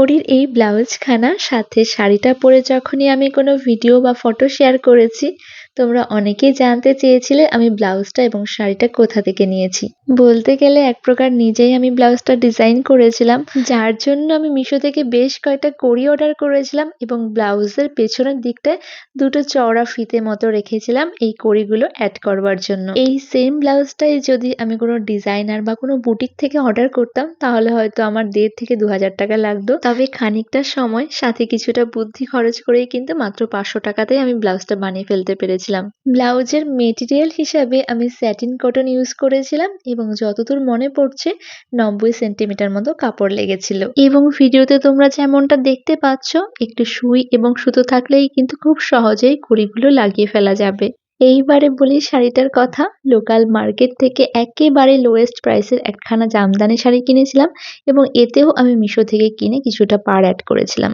কড়ির এই ব্লাউজখানা সাথে শাড়িটা পরে যখনই আমি কোনো ভিডিও বা ফটো শেয়ার করেছি, তোমরা অনেকেই জানতে চেয়েছিলে আমি ব্লাউজটা এবং শাড়িটা কোথা থেকে নিয়েছি। বলতে গেলে এক প্রকার নিজেই আমি ব্লাউজটা ডিজাইন করেছিলাম, যার জন্য আমি মিশো থেকে বেশ কয়েকটা কড়ি অর্ডার করেছিলাম এবং ব্লাউজের পেছনের দিকটায় দুটো চওড়া ফিতে মতো রেখেছিলাম এই কড়িগুলো অ্যাড করবার জন্য। এই সেম ব্লাউজটাই যদি আমি কোনো ডিজাইনার বা কোনো বুটিক থেকে অর্ডার করতাম তাহলে হয়তো আমার ১,৫০০ থেকে ২,০০০ টাকা লাগতো। তবে খানিকটা সময় সাথে কিছুটা বুদ্ধি খরচ করেই কিন্তু মাত্র ৫০০ টাকাতেই আমি ব্লাউজটা বানিয়ে ফেলতে পেরেছিলাম। ব্লাউজের মেটেরিয়াল হিসাবে আমি স্যাটিন কটন ইউজ করেছিলাম এবং যতদূর মনে পড়ছে ৯০ সেন্টিমিটার মতো কাপড় লেগেছিল। এবং ভিডিওতে তোমরা যেমনটা দেখতে পাচ্ছ একটু সুই এবং সুতো থাকলেই কিন্তু খুব সহজেই কড়িগুলো লাগিয়ে ফেলা যাবে। এইবারে বলি শাড়িটার কথা। লোকাল মার্কেট থেকে একেবারে লোয়েস্ট প্রাইসের একখানা জামদানি শাড়ি কিনেছিলাম এবং এতেও আমি মিশো থেকে কিনে কিছুটা পাড় অ্যাড করেছিলাম।